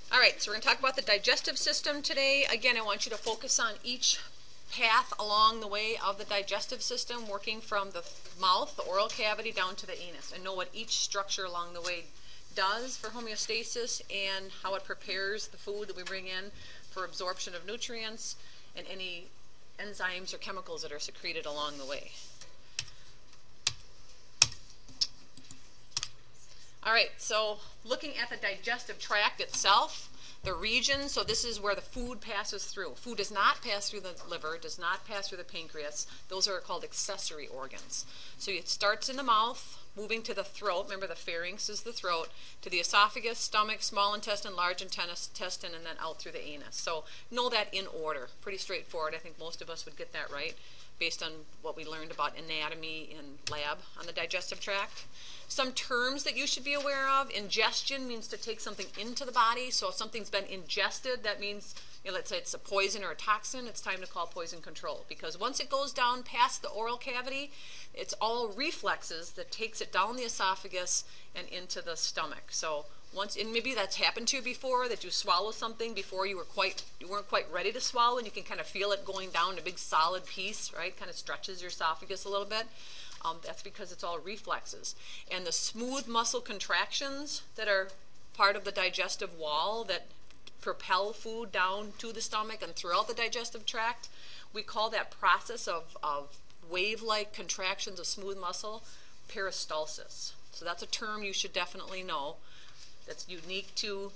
All right, so we're going to talk about the digestive system today. Again, I want you to focus on each path along the way of the digestive system, working from the mouth, the oral cavity, down to the anus, and know what each structure along the way does for homeostasis and how it prepares the food that we bring in for absorption of nutrients and any enzymes or chemicals that are secreted along the way. All right, so looking at the digestive tract itself, the region, so this is where the food passes through. Food does not pass through the liver, does not pass through the pancreas. Those are called accessory organs. So it starts in the mouth, moving to the throat. Remember, the pharynx is the throat, to the esophagus, stomach, small intestine, large intestine, and then out through the anus. So know that in order. Pretty straightforward. I think most of us would get that right based on what we learned about anatomy in lab on the digestive tract. Some terms that you should be aware of. Ingestion means to take something into the body. So if something's been ingested, that means, let's say it's a poison or a toxin, it's time to call poison control. Because once it goes down past the oral cavity, it's all reflexes that takes it down the esophagus and into the stomach. So once, and maybe that's happened to you before, that you swallow something before you weren't quite ready to swallow, and you can kind of feel it going down, a big solid piece, right? Kind of stretches your esophagus a little bit. That's because it's all reflexes. And the smooth muscle contractions that are part of the digestive wall that propel food down to the stomach and throughout the digestive tract, we call that process of wave-like contractions of smooth muscle peristalsis. So that's a term you should definitely know that's unique to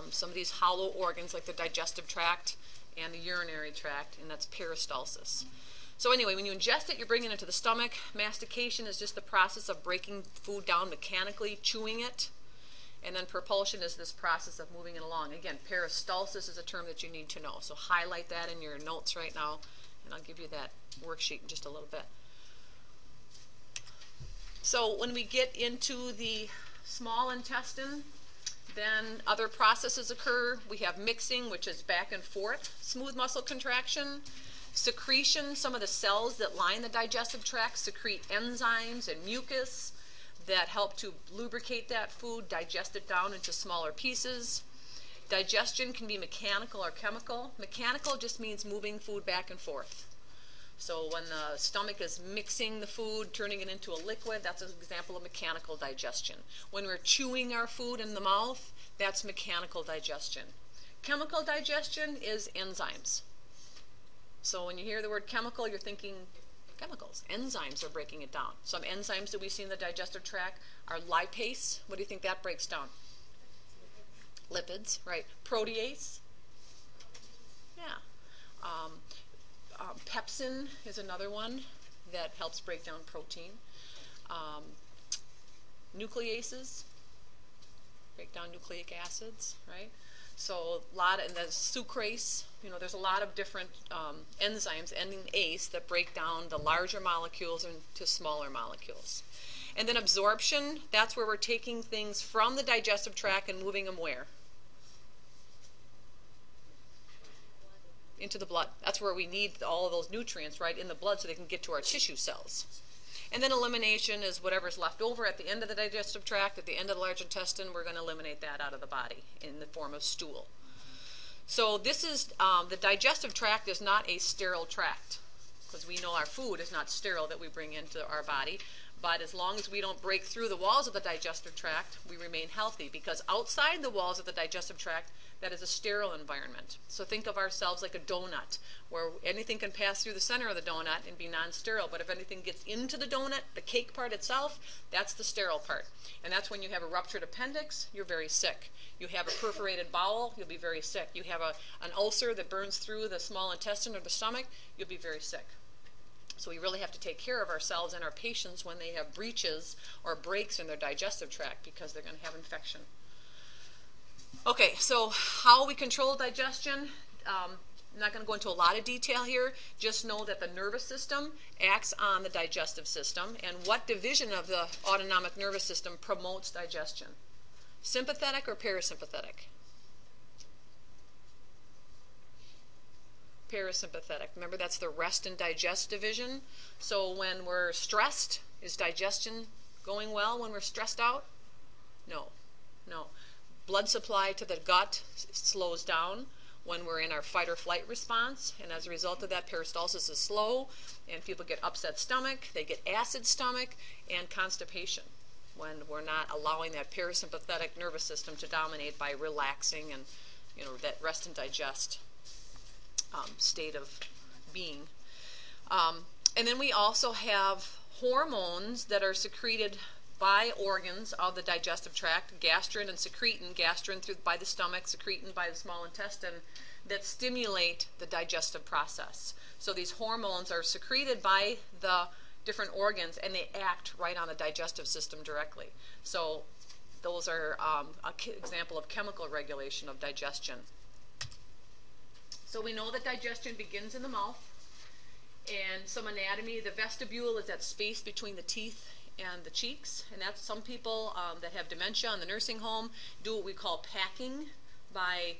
some of these hollow organs like the digestive tract and the urinary tract, and that's peristalsis. So anyway, when you ingest it, you're bringing it to the stomach. Mastication is just the process of breaking food down mechanically, chewing it. And then propulsion is this process of moving it along. Again, peristalsis is a term that you need to know. So highlight that in your notes right now, and I'll give you that worksheet in just a little bit. So when we get into the small intestine, then other processes occur. We have mixing, which is back and forth, smooth muscle contraction. Secretion, some of the cells that line the digestive tract secrete enzymes and mucus that help to lubricate that food, digest it down into smaller pieces. Digestion can be mechanical or chemical. Mechanical just means moving food back and forth. So when the stomach is mixing the food, turning it into a liquid, that's an example of mechanical digestion. When we're chewing our food in the mouth, that's mechanical digestion. Chemical digestion is enzymes. So when you hear the word chemical, you're thinking chemicals. Enzymes are breaking it down. Some enzymes that we see in the digestive tract are lipase. What do you think that breaks down? Lipids, right. Protease. Yeah. Pepsin is another one that helps break down protein. Nucleases break down nucleic acids, right? So a lot, and there's sucrase, there's a lot of different enzymes ending ase that break down the larger molecules into smaller molecules. And then absorption, that's where we're taking things from the digestive tract and moving them where? Into the blood. That's where we need all of those nutrients, right, in the blood so they can get to our tissue cells. And then elimination is whatever's left over at the end of the digestive tract, at the end of the large intestine, we're going to eliminate that out of the body in the form of stool. So this is, the digestive tract is not a sterile tract, because we know our food is not sterile that we bring into our body. But as long as we don't break through the walls of the digestive tract, we remain healthy, because outside the walls of the digestive tract, that is a sterile environment. So think of ourselves like a donut, where anything can pass through the center of the donut and be non-sterile. But if anything gets into the donut, the cake part itself, that's the sterile part. And that's when you have a ruptured appendix, you're very sick. You have a perforated bowel, you'll be very sick. You have an ulcer that burns through the small intestine or the stomach, you'll be very sick. So we really have to take care of ourselves and our patients when they have breaches or breaks in their digestive tract, because they're going to have infection. Okay, so how we control digestion, I'm not going to go into a lot of detail here. Just know that the nervous system acts on the digestive system, and what division of the autonomic nervous system promotes digestion? Sympathetic or parasympathetic? Parasympathetic. Remember, that's the rest and digest division. So when we're stressed, is digestion going well when we're stressed out? No. blood supply to the gut slows down when we're in our fight or flight response, and as a result of that, peristalsis is slow, and people get upset stomach, they get acid stomach, and constipation when we're not allowing that parasympathetic nervous system to dominate by relaxing and, you know, that rest and digest state of being. And then we also have hormones that are secreted by organs of the digestive tract, gastrin and secretin, gastrin by the stomach, secretin by the small intestine, that stimulate the digestive process. So these hormones are secreted by the different organs, and they act right on the digestive system directly. So those are an example of chemical regulation of digestion. So we know that digestion begins in the mouth, and some anatomy. The vestibule is that space between the teeth and the cheeks, and that's some people that have dementia in the nursing home do what we call packing by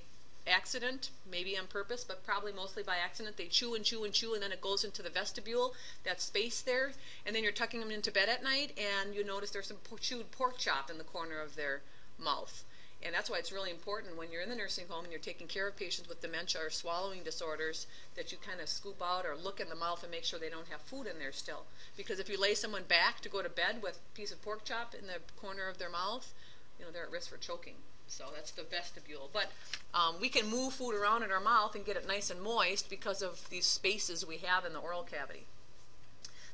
accident, maybe on purpose, but probably mostly by accident. They chew and chew and chew, and then it goes into the vestibule, that space there, and then you're tucking them into bed at night, and you notice there's some chewed pork chop in the corner of their mouth. And that's why it's really important when you're in the nursing home and you're taking care of patients with dementia or swallowing disorders that you kind of scoop out or look in the mouth and make sure they don't have food in there still. Because if you lay someone back to go to bed with a piece of pork chop in the corner of their mouth, you know, they're at risk for choking. So that's the vestibule. But we can move food around in our mouth and get it nice and moist because of these spaces we have in the oral cavity.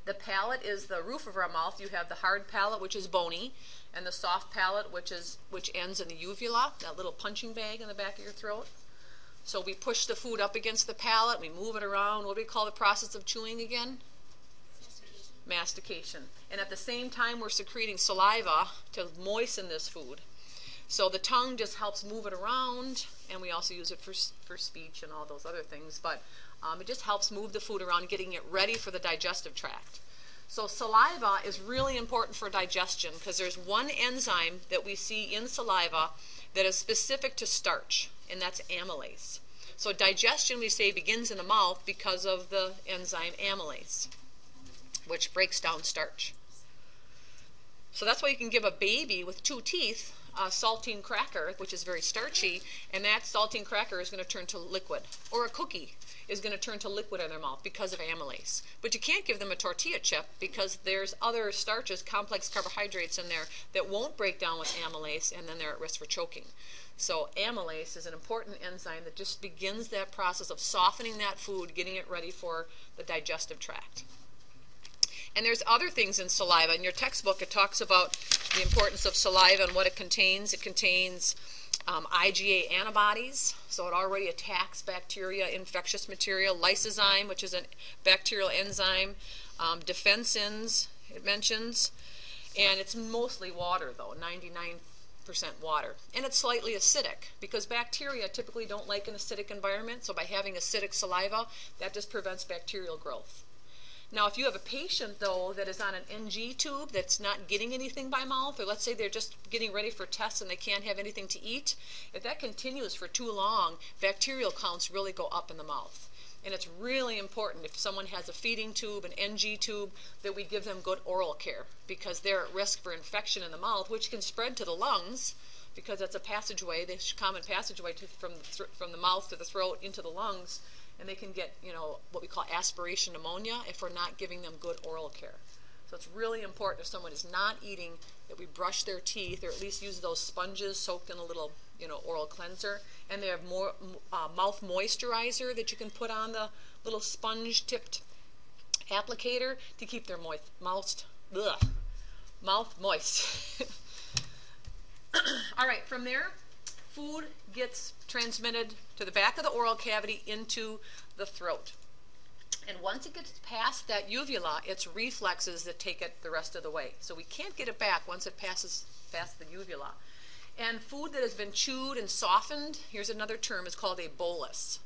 The palate is the roof of our mouth. You have the hard palate, which is bony, and the soft palate, which ends in the uvula, that little punching bag in the back of your throat. So we push the food up against the palate, we move it around. What do we call the process of chewing again? Mastication. And at the same time, we're secreting saliva to moisten this food. So the tongue just helps move it around, and we also use it for speech and all those other things. But it just helps move the food around, getting it ready for the digestive tract. So saliva is really important for digestion because there's one enzyme that we see in saliva that is specific to starch, and that's amylase. So digestion, we say, begins in the mouth because of the enzyme amylase, which breaks down starch. So that's why you can give a baby with 2 teeth a saltine cracker, which is very starchy, and that saltine cracker is going to turn to liquid. Or a cookie is going to turn to liquid in their mouth because of amylase. But you can't give them a tortilla chip because there's other starches, complex carbohydrates in there that won't break down with amylase, and then they're at risk for choking. So amylase is an important enzyme that just begins that process of softening that food, getting it ready for the digestive tract. And there's other things in saliva. In your textbook, it talks about the importance of saliva and what it contains. It contains IgA antibodies, so it already attacks bacteria, infectious material. Lysozyme, which is a bacterial enzyme. Defensins, it mentions. And it's mostly water, though, 99% water. And it's slightly acidic, because bacteria typically don't like an acidic environment, so by having acidic saliva, that just prevents bacterial growth. Now, if you have a patient, though, that is on an NG tube that's not getting anything by mouth, or let's say they're just getting ready for tests and they can't have anything to eat, if that continues for too long, bacterial counts really go up in the mouth. And it's really important if someone has a feeding tube, an NG tube, that we give them good oral care, because they're at risk for infection in the mouth, which can spread to the lungs, because that's a passageway, the common passageway from the mouth to the throat into the lungs. And they can get, you know, what we call aspiration pneumonia if we're not giving them good oral care. So it's really important if someone is not eating that we brush their teeth, or at least use those sponges soaked in a little, you know, oral cleanser. And they have more mouth moisturizer that you can put on the little sponge-tipped applicator to keep their mouth moist. All right, from there, food gets transmitted to the back of the oral cavity into the throat. And once it gets past that uvula, it's reflexes that take it the rest of the way. So we can't get it back once it passes past the uvula. And food that has been chewed and softened, here's another term, is called a bolus.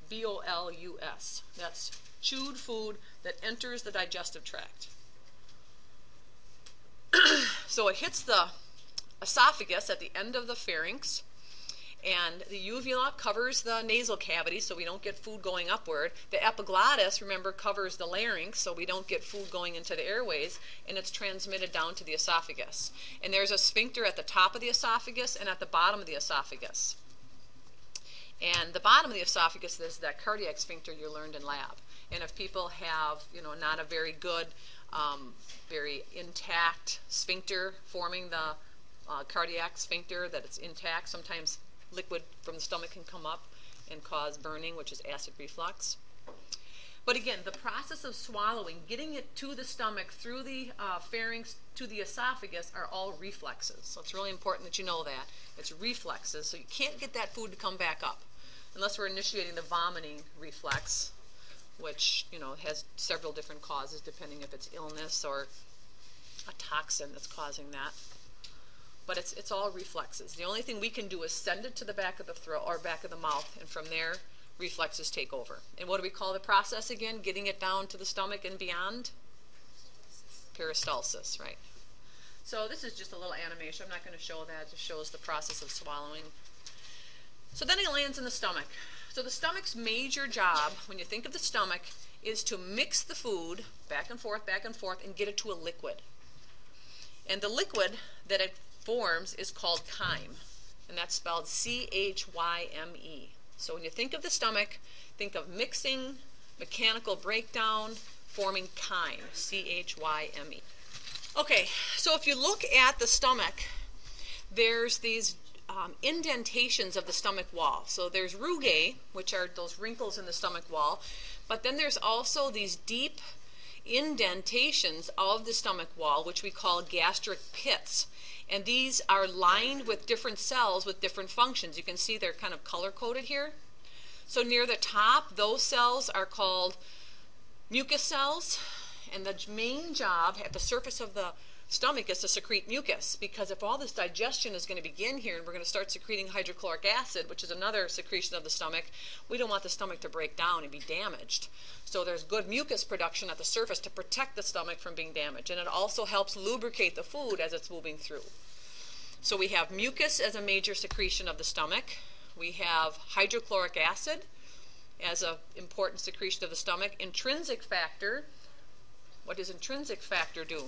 B-O-L-U-S. That's chewed food that enters the digestive tract. So it hits the esophagus at the end of the pharynx, And the uvula covers the nasal cavity so we don't get food going upward. The epiglottis, remember, covers the larynx so we don't get food going into the airways, and it's transmitted down to the esophagus. And there's a sphincter at the top of the esophagus and at the bottom of the esophagus. And the bottom of the esophagus is that cardiac sphincter you learned in lab. And if people have, not a very good, very intact sphincter forming the cardiac sphincter, that it's intact, sometimes liquid from the stomach can come up and cause burning, which is acid reflux. But again, the process of swallowing, getting it to the stomach through the pharynx to the esophagus are all reflexes. So it's really important that you know that. It's reflexes, so you can't get that food to come back up unless we're initiating the vomiting reflex, which has several different causes depending if it's illness or a toxin that's causing that. But it's all reflexes. The only thing we can do is send it to the back of the throat or back of the mouth, and from there, reflexes take over. And what do we call the process again? Getting it down to the stomach and beyond? Peristalsis, right? So this is just a little animation. I'm not going to show that. It just shows the process of swallowing. So then it lands in the stomach. So the stomach's major job, when you think of the stomach, is to mix the food back and forth, and get it to a liquid. And the liquid that it forms is called chyme, and that's spelled C-H-Y-M-E. So when you think of the stomach, think of mixing, mechanical breakdown, forming chyme, C-H-Y-M-E. Okay, so if you look at the stomach, there's these indentations of the stomach wall. So there's rugae, which are those wrinkles in the stomach wall, but then there's also these deep indentations of the stomach wall, which we call gastric pits. And these are lined with different cells with different functions. You can see they're kind of color-coded here. So near the top, those cells are called mucus cells. And the main job at the surface of the stomach is to secrete mucus, because if all this digestion is going to begin here and we're going to start secreting hydrochloric acid, which is another secretion of the stomach, we don't want the stomach to break down and be damaged. So there's good mucus production at the surface to protect the stomach from being damaged, and it also helps lubricate the food as it's moving through. So we have mucus as a major secretion of the stomach. We have hydrochloric acid as an important secretion of the stomach. Intrinsic factor. What does intrinsic factor do?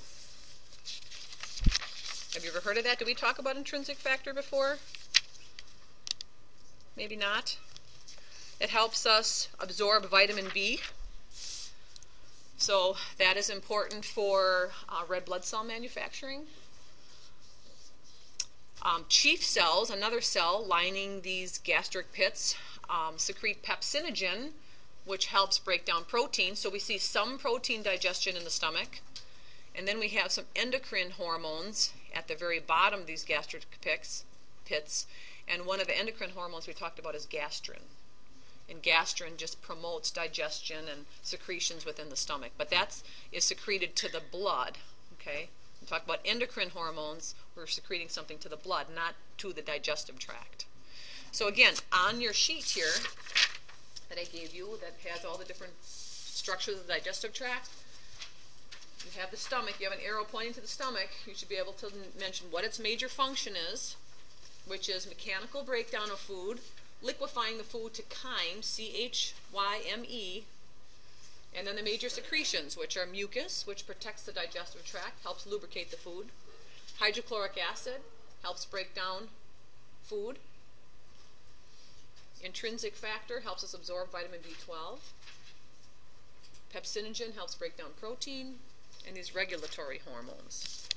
Have you ever heard of that? Did we talk about intrinsic factor before? Maybe not. It helps us absorb vitamin B. So that is important for red blood cell manufacturing. Chief cells, another cell lining these gastric pits, secrete pepsinogen, which helps break down protein. So we see some protein digestion in the stomach. And then we have some endocrine hormones at the very bottom of these gastric pits. And one of the endocrine hormones we talked about is gastrin. And gastrin just promotes digestion and secretions within the stomach. But that is secreted to the blood. Okay? We talk about endocrine hormones. We're secreting something to the blood, not to the digestive tract. So again, on your sheet here that I gave you that has all the different structures of the digestive tract, you have the stomach, you have an arrow pointing to the stomach. You should be able to mention what its major function is, which is mechanical breakdown of food, liquefying the food to chyme, C-H-Y-M-E, and then the major secretions, which are mucus, which protects the digestive tract, helps lubricate the food. Hydrochloric acid helps break down food. Intrinsic factor helps us absorb vitamin B12. Pepsinogen helps break down protein. And these regulatory hormones.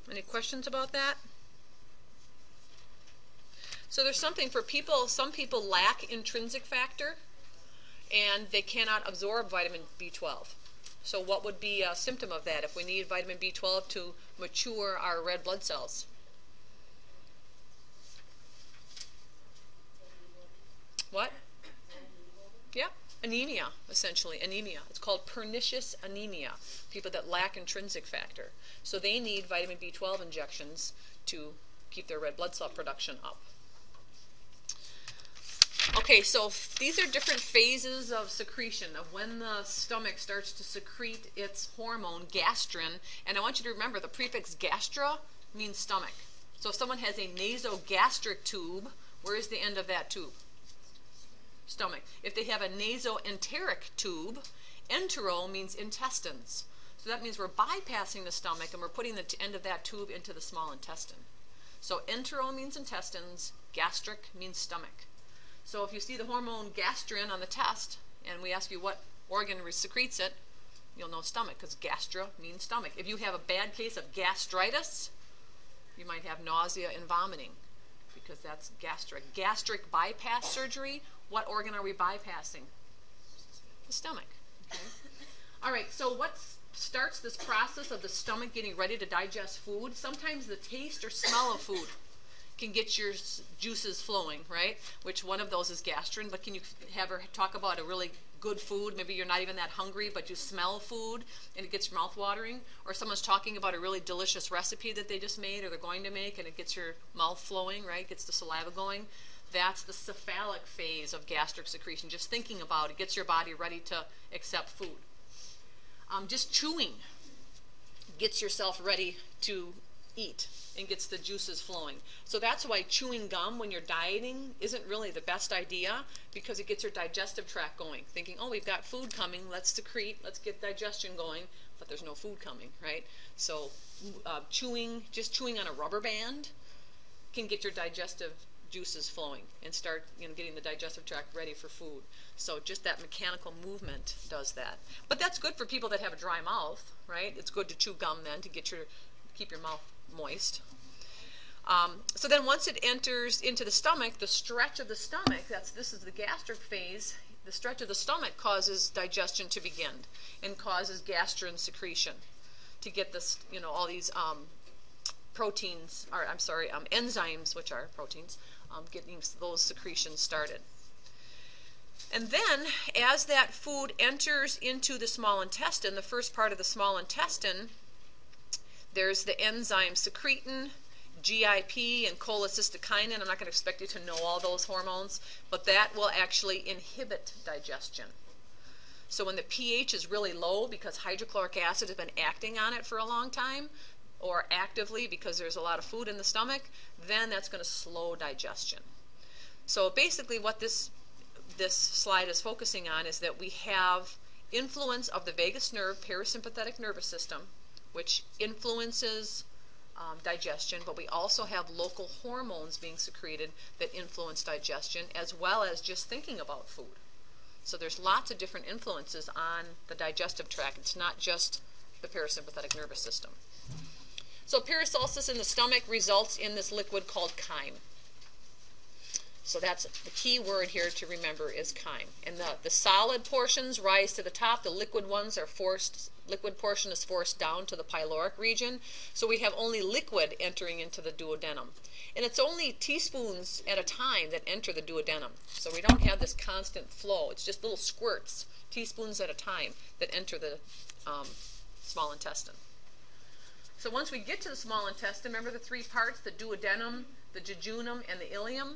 Any questions about that? So there's something for people, some people lack intrinsic factor and they cannot absorb vitamin B12. So what would be a symptom of that if we need vitamin B12 to mature our red blood cells? What? Yeah, anemia, essentially, anemia. It's called pernicious anemia, people that lack intrinsic factor. So they need vitamin B12 injections to keep their red blood cell production up. Okay, so these are different phases of secretion, of when the stomach starts to secrete its hormone, gastrin. And I want you to remember the prefix gastra means stomach. So if someone has a nasogastric tube, where is the end of that tube? Stomach. If they have a nasoenteric tube, entero means intestines. So that means we're bypassing the stomach and we're putting the end of that tube into the small intestine. So entero means intestines, gastric means stomach. So if you see the hormone gastrin on the test and we ask you what organ secretes it, you'll know stomach, because gastra means stomach. If you have a bad case of gastritis, you might have nausea and vomiting, because that's gastric. Gastric bypass surgery, what organ are we bypassing? The stomach. Okay. All right, so what starts this process of the stomach getting ready to digest food? Sometimes the taste or smell of food can get your juices flowing, right? Which one of those is gastrin, but can you have her talk about a really good food? Maybe you're not even that hungry, but you smell food and it gets your mouth watering. Or someone's talking about a really delicious recipe that they just made or they're going to make, and it gets your mouth flowing, right? Gets the saliva going. That's the cephalic phase of gastric secretion. Just thinking about it gets your body ready to accept food. Just chewing gets yourself ready to eat and gets the juices flowing. So that's why chewing gum when you're dieting isn't really the best idea, because it gets your digestive tract going, thinking, oh, we've got food coming, let's secrete, let's get digestion going, but there's no food coming, right? So just chewing on a rubber band can get your digestive juices flowing and start getting the digestive tract ready for food. So just that mechanical movement does that. But that's good for people that have a dry mouth, right? It's good to chew gum then to keep your mouth moist. So then once it enters into the stomach, the stretch of the stomach, this is the gastric phase, the stretch of the stomach causes digestion to begin and causes gastrin secretion to get this, all these proteins, or I'm sorry, enzymes, which are proteins, getting those secretions started. And then as that food enters into the small intestine, the first part of the small intestine, there's the enzyme secretin, GIP, and cholecystokinin. I'm not going to expect you to know all those hormones, but that will actually inhibit digestion. So when the pH is really low because hydrochloric acid has been acting on it for a long time, or actively because there's a lot of food in the stomach, then that's going to slow digestion. So basically what this slide is focusing on is that we have influence of the vagus nerve, parasympathetic nervous system, which influences digestion, but we also have local hormones being secreted that influence digestion, as well as just thinking about food. So there's lots of different influences on the digestive tract. It's not just the parasympathetic nervous system. So peristalsis in the stomach results in this liquid called chyme. So that's the key word here to remember is chyme. And the solid portions rise to the top. The liquid ones are liquid portion is forced down to the pyloric region. So we have only liquid entering into the duodenum. And it's only teaspoons at a time that enter the duodenum. So we don't have this constant flow. It's just little squirts, teaspoons at a time, that enter the small intestine. So once we get to the small intestine, remember the three parts, the duodenum, the jejunum, and the ileum?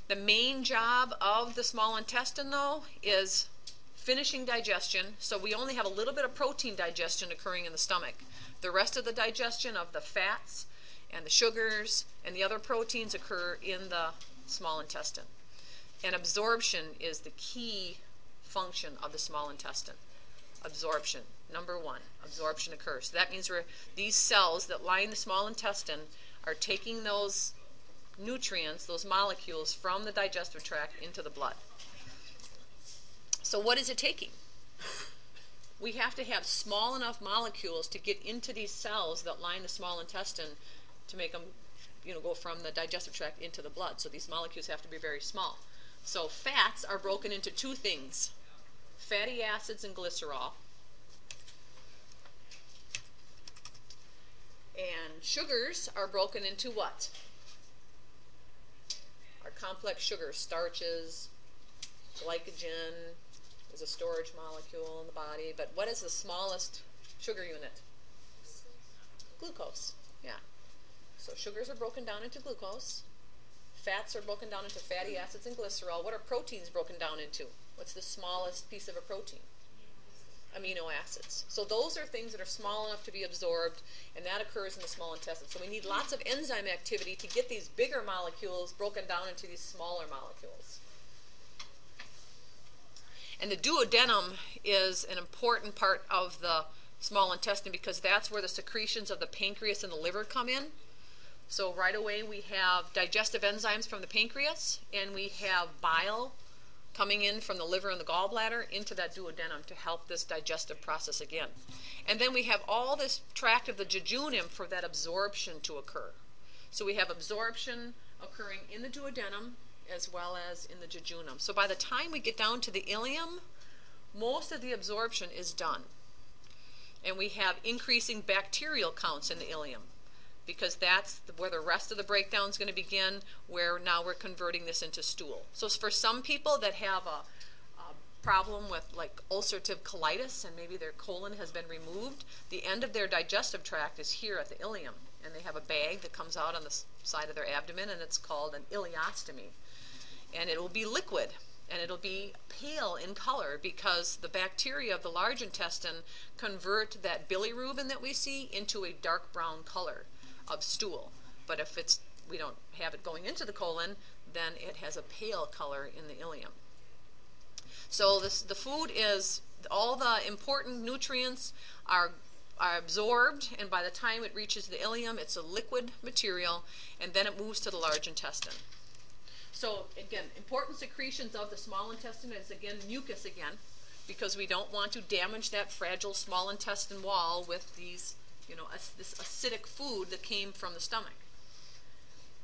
The main job of the small intestine, though, is finishing digestion. So we only have a little bit of protein digestion occurring in the stomach. The rest of the digestion of the fats and the sugars and the other proteins occur in the small intestine. And absorption is the key function of the small intestine. Absorption, number one, absorption occurs. So that means these cells that line the small intestine are taking those nutrients, those molecules from the digestive tract into the blood. So what is it taking? We have to have small enough molecules to get into these cells that line the small intestine to make them, go from the digestive tract into the blood. So these molecules have to be very small. So fats are broken into two things: fatty acids and glycerol. And sugars are broken into what? Our complex sugars, starches, glycogen is a storage molecule in the body. But what is the smallest sugar unit? Glucose. Yeah. So sugars are broken down into glucose. Fats are broken down into fatty acids and glycerol. What are proteins broken down into? What's the smallest piece of a protein? Amino acids. So those are things that are small enough to be absorbed, and that occurs in the small intestine. So we need lots of enzyme activity to get these bigger molecules broken down into these smaller molecules. And the duodenum is an important part of the small intestine because that's where the secretions of the pancreas and the liver come in. So right away we have digestive enzymes from the pancreas, and we have bile coming in from the liver and the gallbladder into that duodenum to help this digestive process again. And then we have all this tract of the jejunum for that absorption to occur. So we have absorption occurring in the duodenum as well as in the jejunum. So by the time we get down to the ileum, most of the absorption is done. And we have increasing bacterial counts in the ileum, because that's where the rest of the breakdown is going to begin, where now we're converting this into stool. So for some people that have a problem with like ulcerative colitis and maybe their colon has been removed, the end of their digestive tract is here at the ileum, and they have a bag that comes out on the side of their abdomen, and it's called an ileostomy. And it will be liquid, and it'll be pale in color because the bacteria of the large intestine convert that bilirubin that we see into a dark brown color of stool. But if we don't have it going into the colon, then it has a pale color in the ileum. So the food is, all the important nutrients are absorbed, and by the time it reaches the ileum, it's a liquid material, and then it moves to the large intestine. So again, important secretions of the small intestine is again mucus again, because we don't want to damage that fragile small intestine wall with these, this acidic food that came from the stomach.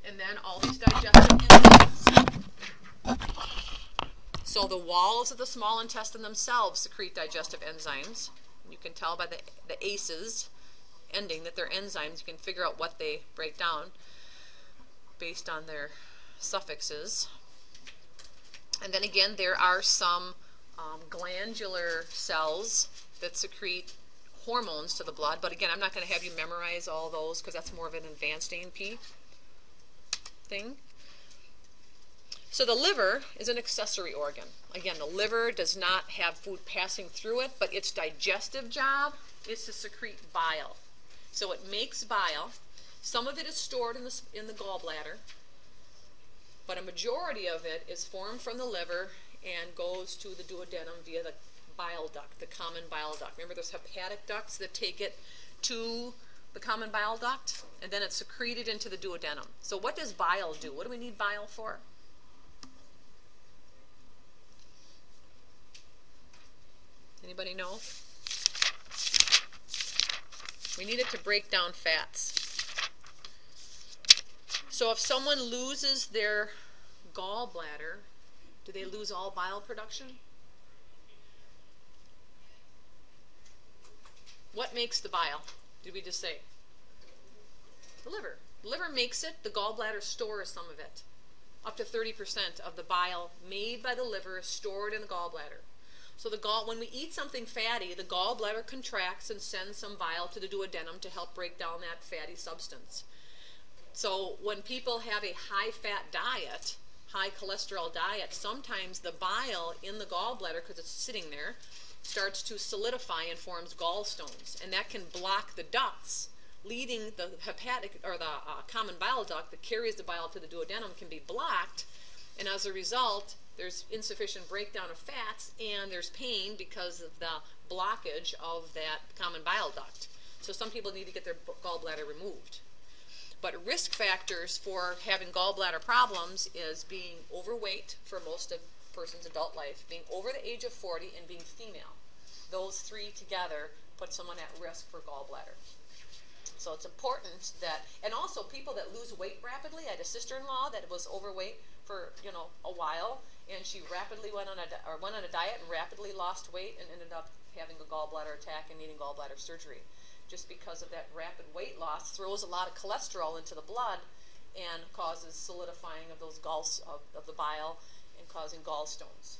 And then all these digestive enzymes. So the walls of the small intestine themselves secrete digestive enzymes. You can tell by the ACEs ending that they're enzymes. You can figure out what they break down based on their suffixes. And then again, there are some glandular cells that secrete hormones to the blood, but again, I'm not going to have you memorize all those because that's more of an advanced A&P thing. So the liver is an accessory organ. Again, the liver does not have food passing through it, but its digestive job is to secrete bile. So it makes bile. Some of it is stored in the gallbladder, but a majority of it is formed from the liver and goes to the duodenum via the bile duct, the common bile duct. Remember, there's hepatic ducts that take it to the common bile duct, and then it's secreted into the duodenum. So what does bile do? What do we need bile for? Anybody know? We need it to break down fats. So if someone loses their gallbladder, do they lose all bile production? What makes the bile? Did we just say? The liver. The liver makes it. The gallbladder stores some of it. Up to 30% of the bile made by the liver is stored in the gallbladder. So when we eat something fatty, the gallbladder contracts and sends some bile to the duodenum to help break down that fatty substance. So when people have a high-fat diet, high cholesterol diet, sometimes the bile in the gallbladder, because it's sitting there, starts to solidify and forms gallstones, and that can block the ducts, leading the hepatic or the common bile duct that carries the bile to the duodenum can be blocked, and as a result, there's insufficient breakdown of fats, and there's pain because of the blockage of that common bile duct. So some people need to get their gallbladder removed. But risk factors for having gallbladder problems is being overweight for most of a person's adult life, being over the age of 40, and being female. Those three together put someone at risk for gallbladder. So it's important that, and also people that lose weight rapidly. I had a sister-in-law that was overweight for a while, and she rapidly went on a diet and rapidly lost weight and ended up having a gallbladder attack and needing gallbladder surgery. Just because of that rapid weight loss, throws a lot of cholesterol into the blood and causes solidifying of those of the bile and causing gallstones.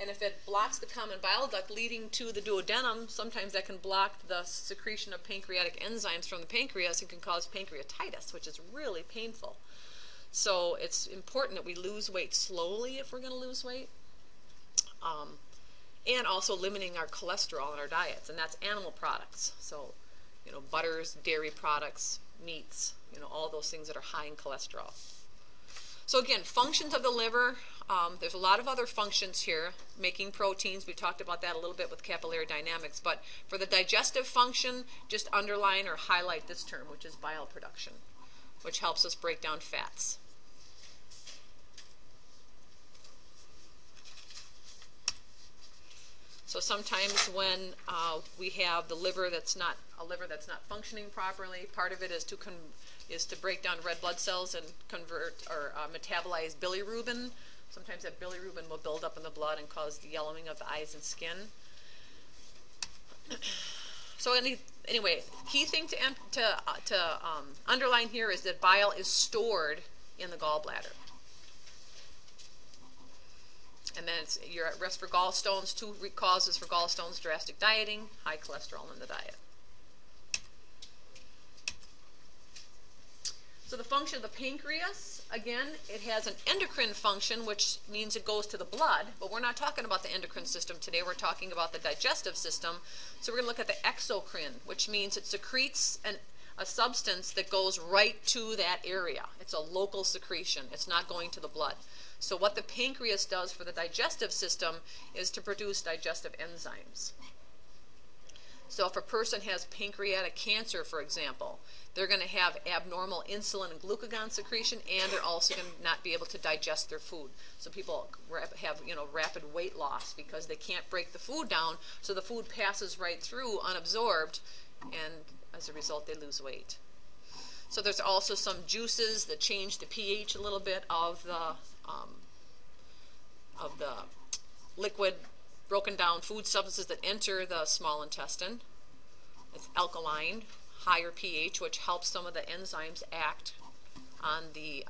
And if it blocks the common bile duct leading to the duodenum, sometimes that can block the secretion of pancreatic enzymes from the pancreas and can cause pancreatitis, which is really painful. So it's important that we lose weight slowly if we're going to lose weight. And also limiting our cholesterol in our diets, and that's animal products. So, butters, dairy products, meats, all those things that are high in cholesterol. So again, functions of the liver, there's a lot of other functions here, making proteins. We talked about that a little bit with capillary dynamics, but for the digestive function, just underline or highlight this term, which is bile production, which helps us break down fats. So sometimes when we have the liver that's not functioning properly, part of it is to break down red blood cells and convert or metabolize bilirubin. Sometimes that bilirubin will build up in the blood and cause the yellowing of the eyes and skin. So anyway, key thing to underline here is that bile is stored in the gallbladder. And then you're at risk for gallstones. 2 causes for gallstones: drastic dieting, high cholesterol in the diet. So the function of the pancreas, again, it has an endocrine function, which means it goes to the blood, but we're not talking about the endocrine system today. We're talking about the digestive system. So we're going to look at the exocrine, which means it secretes a substance that goes right to that area. It's a local secretion. It's not going to the blood. So what the pancreas does for the digestive system is to produce digestive enzymes. So if a person has pancreatic cancer, for example, they're going to have abnormal insulin and glucagon secretion, and they're also going to not be able to digest their food. So people have rapid weight loss because they can't break the food down, so the food passes right through unabsorbed, and as a result they lose weight. So there's also some juices that change the pH a little bit of the liquid broken down food substances that enter the small intestine. It's alkaline, higher pH, which helps some of the enzymes act on the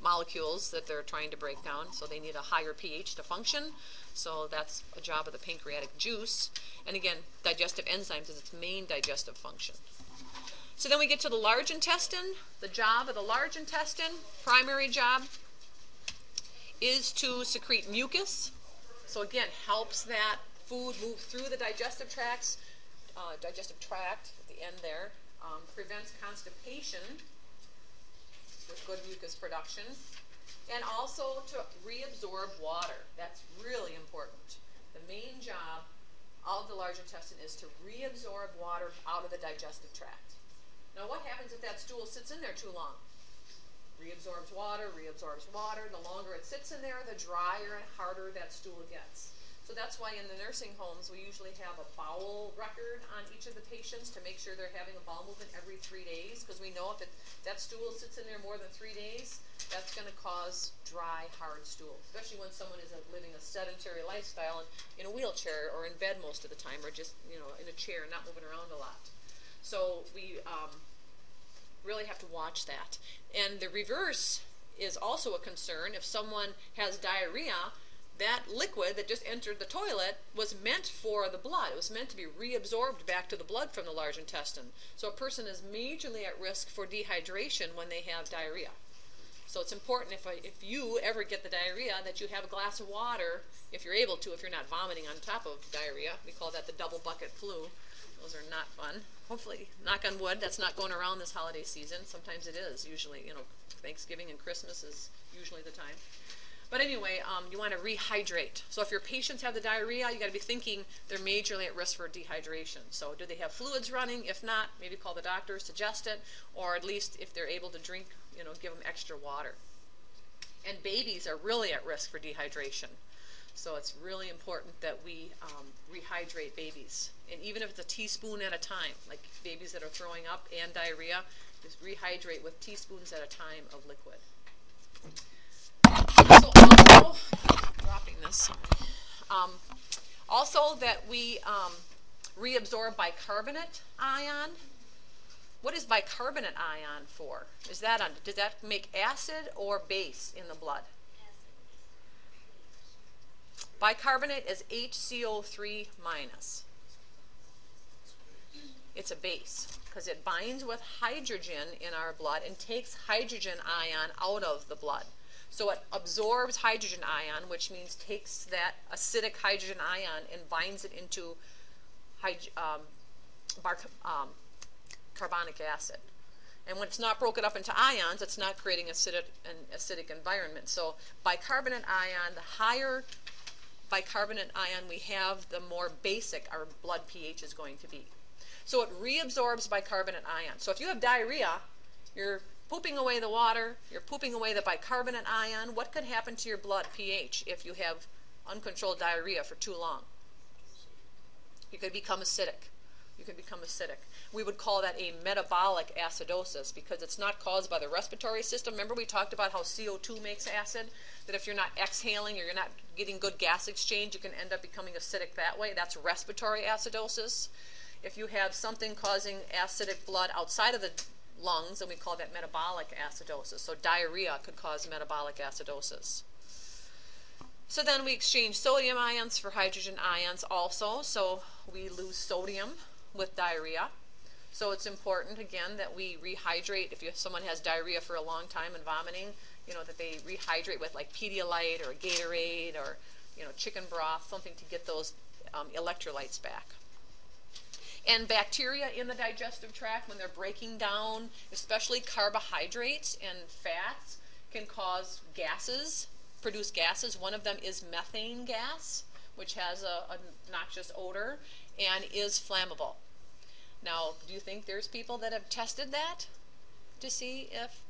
molecules that they're trying to break down. So they need a higher pH to function. So that's a job of the pancreatic juice. And again, digestive enzymes is its main digestive function. So then we get to the large intestine. The job of the large intestine, primary job, is to secrete mucus. So again, helps that food move through the digestive tract at the end there. Prevents constipation with good mucus production. And also to reabsorb water. That's really important. The main job of the large intestine is to reabsorb water out of the digestive tract. Now what happens if that stool sits in there too long? Reabsorbs water, reabsorbs water. The longer it sits in there, the drier and harder that stool gets. So that's why in the nursing homes we usually have a bowel record on each of the patients to make sure they're having a bowel movement every 3 days, because we know if that stool sits in there more than 3 days, that's going to cause dry, hard stool, especially when someone is living a sedentary lifestyle and in a wheelchair or in bed most of the time, or just in a chair, not moving around a lot. So we really have to watch that. And the reverse is also a concern. If someone has diarrhea, that liquid that just entered the toilet was meant for the blood. It was meant to be reabsorbed back to the blood from the large intestine. So a person is majorly at risk for dehydration when they have diarrhea. So it's important if you ever get the diarrhea that you have a glass of water, if you're able to, if you're not vomiting on top of diarrhea. We call that the double bucket flu. Those are not fun. Hopefully, knock on wood, that's not going around this holiday season. Sometimes it is. Usually, Thanksgiving and Christmas is usually the time. But anyway, you want to rehydrate. So if your patients have the diarrhea, you got to be thinking they're majorly at risk for dehydration. So do they have fluids running? If not, maybe call the doctor, suggest it, or at least if they're able to drink, give them extra water. And babies are really at risk for dehydration. So it's really important that we rehydrate babies. And even if it's a teaspoon at a time, like babies that are throwing up and diarrhea, just rehydrate with teaspoons at a time of liquid. So also, dropping this, also that we reabsorb bicarbonate ion. What is bicarbonate ion for? Does that make acid or base in the blood? Bicarbonate is HCO3 minus. It's a base because it binds with hydrogen in our blood and takes hydrogen ion out of the blood. So it absorbs hydrogen ion, which means takes that acidic hydrogen ion and binds it into carbonic acid. And when it's not broken up into ions, it's not creating an acidic environment. So bicarbonate ion, the higher bicarbonate ion we have, the more basic our blood pH is going to be. So it reabsorbs bicarbonate ion. So if you have diarrhea, you're pooping away the water, you're pooping away the bicarbonate ion. What could happen to your blood pH if you have uncontrolled diarrhea for too long? You could become acidic. You can become acidic. We would call that a metabolic acidosis because it's not caused by the respiratory system. Remember we talked about how CO2 makes acid? That if you're not exhaling or you're not getting good gas exchange, you can end up becoming acidic that way. That's respiratory acidosis. If you have something causing acidic blood outside of the lungs, then we call that metabolic acidosis. So diarrhea could cause metabolic acidosis. So then we exchange sodium ions for hydrogen ions also. So we lose sodium with diarrhea. So it's important, again, that we rehydrate. If someone has diarrhea for a long time and vomiting, that they rehydrate with like Pedialyte or a Gatorade or, chicken broth, something to get those electrolytes back. And bacteria in the digestive tract, when they're breaking down, especially carbohydrates and fats, can cause gases, produce gases. One of them is methane gas, which has a noxious odor and is flammable. Now, do you think there's people that have tested that to see if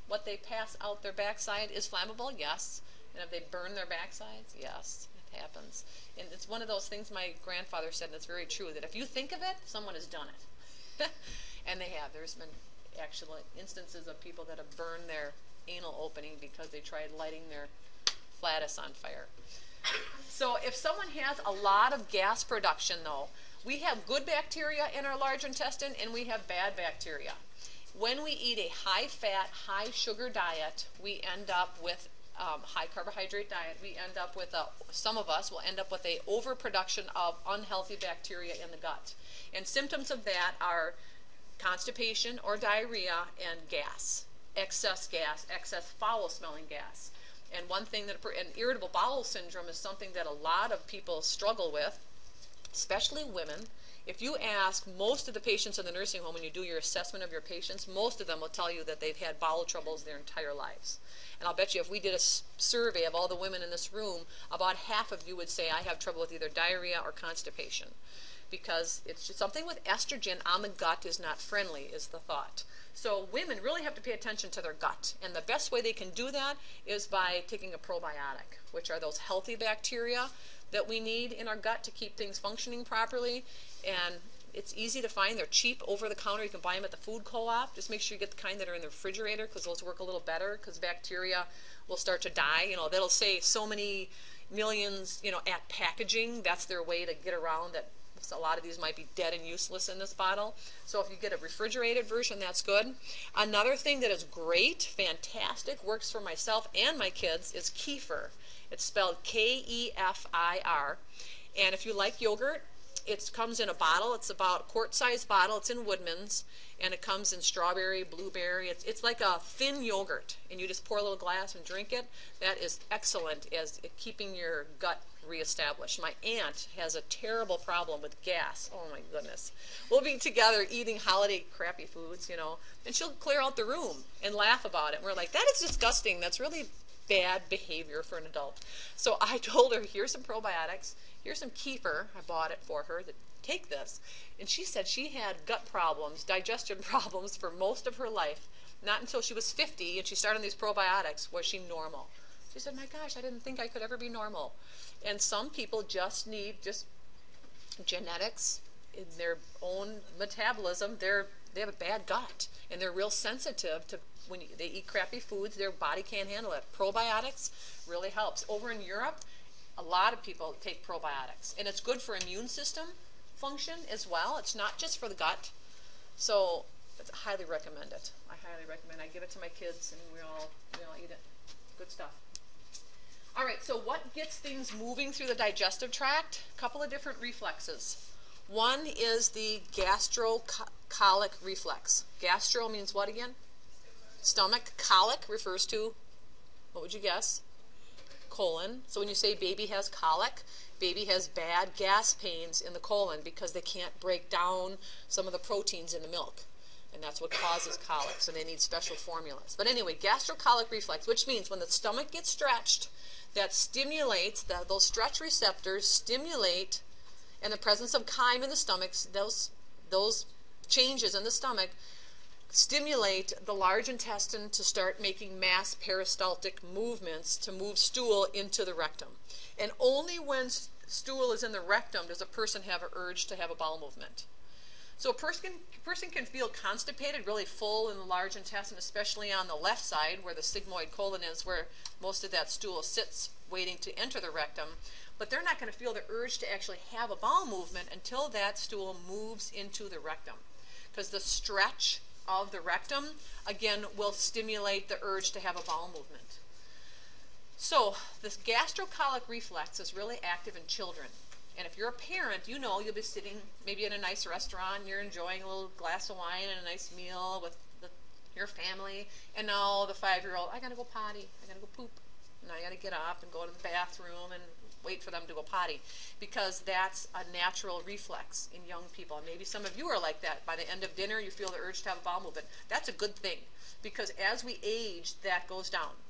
what they pass out their backside is flammable? Yes. And if they burn their backsides? Yes, it happens. And it's one of those things my grandfather said, and it's very true, that if you think of it, someone has done it. And they have. There's been actual instances of people that have burned their anal opening because they tried lighting their flatus on fire. So if someone has a lot of gas production, though, we have good bacteria in our large intestine and we have bad bacteria. When we eat a high-fat, high-sugar diet, we end up with high-carbohydrate diet. We end up with some of us will end up with a overproduction of unhealthy bacteria in the gut. And symptoms of that are constipation or diarrhea and gas, excess foul-smelling gas. And one thing an irritable bowel syndrome is something that a lot of people struggle with, especially women. If you ask most of the patients in the nursing home when you do your assessment of your patients, most of them will tell you that they've had bowel troubles their entire lives. And I'll bet you if we did a survey of all the women in this room, about half of you would say, I have trouble with either diarrhea or constipation. Because it's just something with estrogen on the gut is not friendly, is the thought. So women really have to pay attention to their gut. And the best way they can do that is by taking a probiotic, which are those healthy bacteria that we need in our gut to keep things functioning properly. And it's easy to find. They're cheap over the counter. You can buy them at the food co-op. Just make sure you get the kind that are in the refrigerator because those work a little better because bacteria will start to die. They'll say so many millions, at packaging. That's their way to get around that. So a lot of these might be dead and useless in this bottle. So if you get a refrigerated version, that's good. Another thing that is great, fantastic, works for myself and my kids is kefir. It's spelled K-E-F-I-R. And if you like yogurt, it comes in a bottle. It's about a quart-sized bottle. It's in Woodman's. And it comes in strawberry, blueberry. It's like a thin yogurt. And you just pour a little glass and drink it. That is excellent as keeping your gut reestablished. My aunt has a terrible problem with gas. Oh my goodness. We'll be together eating holiday crappy foods, and she'll clear out the room and laugh about it. And we're like, that is disgusting. That's really bad behavior for an adult. So I told her, here's some probiotics. Here's some kefir. I bought it for her. Take this. And she said she had gut problems, digestion problems for most of her life. Not until she was 50 and she started on these probiotics was she normal. She said, my gosh, I didn't think I could ever be normal. And some people just need genetics in their own metabolism. They have a bad gut and they're real sensitive to when they eat crappy foods, their body can't handle it. Probiotics really helps. Over in Europe, a lot of people take probiotics. And it's good for immune system function as well. It's not just for the gut. So I highly recommend it. I highly recommend it. I give it to my kids and we all eat it. Good stuff. All right, so what gets things moving through the digestive tract? A couple of different reflexes. One is the gastrocolic reflex. Gastro means what again? Stomach. Colic refers to, what would you guess? Colon. So when you say baby has colic, baby has bad gas pains in the colon because they can't break down some of the proteins in the milk. And that's what causes colic, so they need special formulas. But anyway, gastrocolic reflex, which means when the stomach gets stretched, that stimulates, those stretch receptors stimulate, in the presence of chyme in the stomach, those changes in the stomach stimulate the large intestine to start making mass peristaltic movements to move stool into the rectum. And only when stool is in the rectum does a person have an urge to have a bowel movement. So a person can feel constipated, really full in the large intestine, especially on the left side where the sigmoid colon is, where most of that stool sits waiting to enter the rectum. But they're not going to feel the urge to actually have a bowel movement until that stool moves into the rectum. Because the stretch of the rectum, again, will stimulate the urge to have a bowel movement. So this gastrocolic reflex is really active in children. And if you're a parent, you know you'll be sitting maybe in a nice restaurant, you're enjoying a little glass of wine and a nice meal with your family, and now the 5-year-old, I gotta go potty, I gotta go poop, and I gotta get up and go to the bathroom and wait for them to go potty, because that's a natural reflex in young people. And maybe some of you are like that. By the end of dinner, you feel the urge to have a bowel movement. That's a good thing, because as we age, that goes down.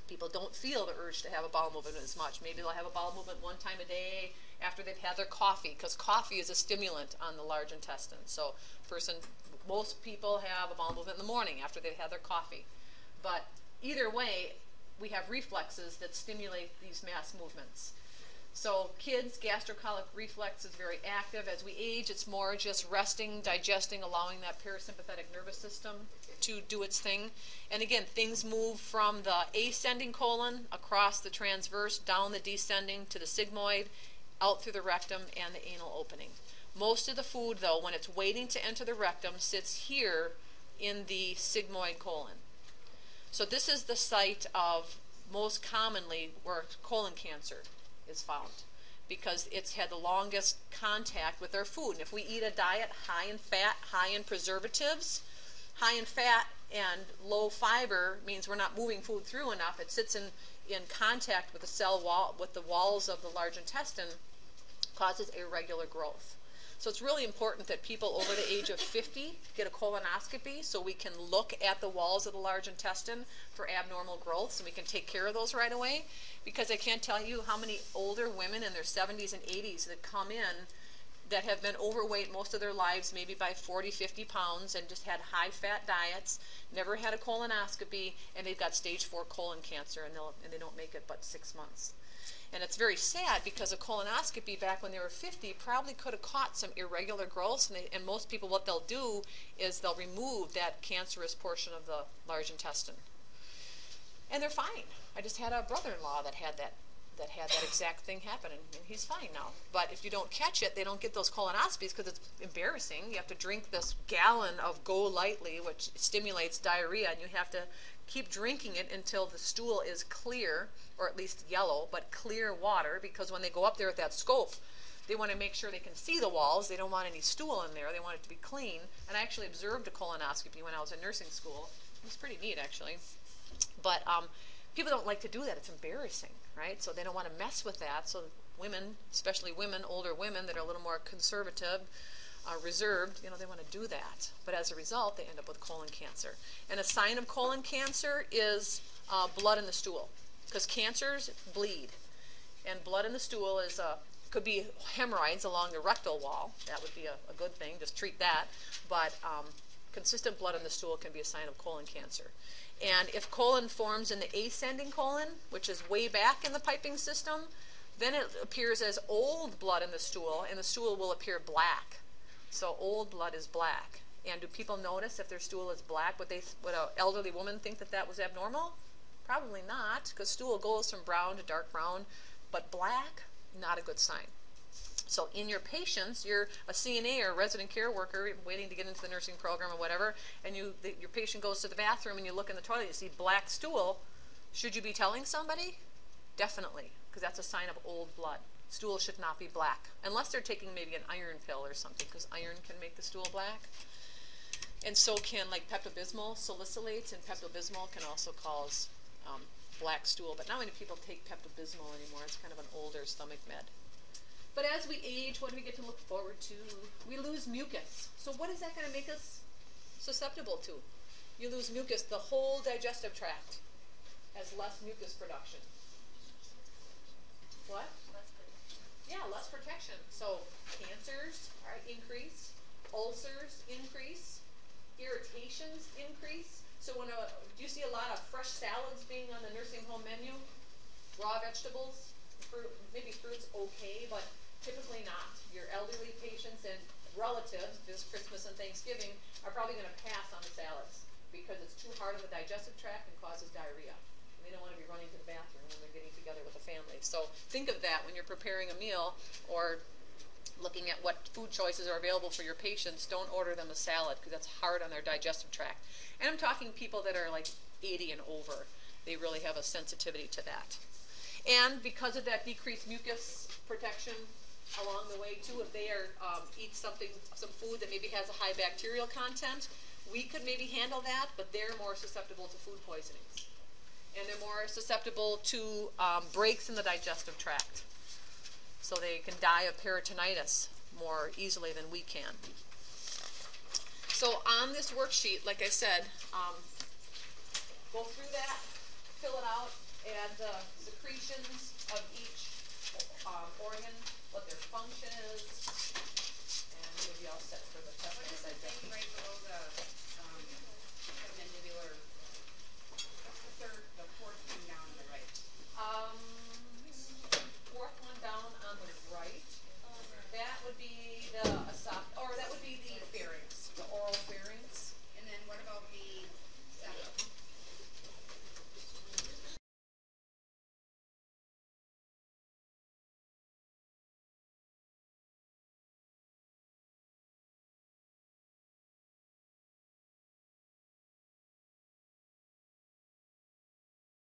People don't feel the urge to have a bowel movement as much. Maybe they'll have a bowel movement one time a day after they've had their coffee, because coffee is a stimulant on the large intestine. So most people have a bowel movement in the morning after they've had their coffee. But either way, we have reflexes that stimulate these mass movements. So kids, gastrocolic reflex is very active. As we age, it's more just resting, digesting, allowing that parasympathetic nervous system to do its thing. And again, things move from the ascending colon across the transverse, down the descending to the sigmoid, out through the rectum and the anal opening. Most of the food, though, when it's waiting to enter the rectum, sits here in the sigmoid colon. So this is the site of, most commonly, where colon cancer is found, because it's had the longest contact with our food. And if we eat a diet high in fat, high in preservatives, high in fat and low fiber means we're not moving food through enough. It sits in contact with the cell wall, with the walls of the large intestine, causes irregular growth. So it's really important that people over the age of 50 get a colonoscopy so we can look at the walls of the large intestine for abnormal growths, and we can take care of those right away. Because I can't tell you how many older women in their 70s and 80s that come in that have been overweight most of their lives, maybe by 40, 50 pounds, and just had high-fat diets, never had a colonoscopy, and they've got stage 4 colon cancer, and they don't make it but 6 months. And it's very sad, because a colonoscopy back when they were 50 probably could have caught some irregular growths, and most people, what they'll do is they'll remove that cancerous portion of the large intestine. And they're fine. I just had a brother-in-law that had that exact thing happen, and he's fine now. But if you don't catch it, they don't get those colonoscopies because it's embarrassing. You have to drink this gallon of Go Lightly, which stimulates diarrhea, and you have to keep drinking it until the stool is clear, or at least yellow, but clear water, because when they go up there with that scope, they want to make sure they can see the walls. They don't want any stool in there. They want it to be clean. And I actually observed a colonoscopy when I was in nursing school. It was pretty neat, actually. But people don't like to do that. It's embarrassing, right? So they don't want to mess with that. So women, especially women, older women that are a little more conservative, reserved, they want to do that. But as a result, they end up with colon cancer. And a sign of colon cancer is blood in the stool, because cancers bleed. And blood in the stool could be hemorrhoids along the rectal wall. That would be a good thing. Just treat that. But consistent blood in the stool can be a sign of colon cancer. And if colon forms in the ascending colon, which is way back in the piping system, then it appears as old blood in the stool, and the stool will appear black. So old blood is black. And do people notice if their stool is black? Would an elderly woman think that was abnormal? Probably not, because stool goes from brown to dark brown, but black, not a good sign. So in your patients, you're a CNA or a resident care worker waiting to get into the nursing program or whatever, and your patient goes to the bathroom and you look in the toilet, you see black stool. Should you be telling somebody? Definitely, because that's a sign of old blood. stool should not be black, unless they're taking maybe an iron pill or something, because iron can make the stool black. And so can like Pepto-Bismol, salicylates, and Pepto-Bismol can also cause black stool. But not many people take Pepto-Bismol anymore. It's kind of an older stomach med. But as we age, what do we get to look forward to? We lose mucus. So what is that going to make us susceptible to? You lose mucus. The whole digestive tract has less mucus production. What? Less protection. Yeah, less protection. So cancers, all right, increase. Ulcers increase. Irritations increase. So when do you see a lot of fresh salads being on the nursing home menu? Raw vegetables, fruit, maybe fruit's okay, but typically not. Your elderly patients and relatives, this Christmas and Thanksgiving, are probably going to pass on the salads because it's too hard on the digestive tract and causes diarrhea. And they don't want to be running to the bathroom when they're getting together with the family. So think of that when you're preparing a meal or looking at what food choices are available for your patients. Don't order them a salad because that's hard on their digestive tract. And I'm talking people that are like 80 and over. They really have a sensitivity to that. And because of that decreased mucus protection along the way too, if they are eat some food that maybe has a high bacterial content, we could maybe handle that, but they're more susceptible to food poisonings. And they're more susceptible to breaks in the digestive tract. So they can die of peritonitis more easily than we can. So on this worksheet, like I said, go through that, fill it out, add the secretions of each organ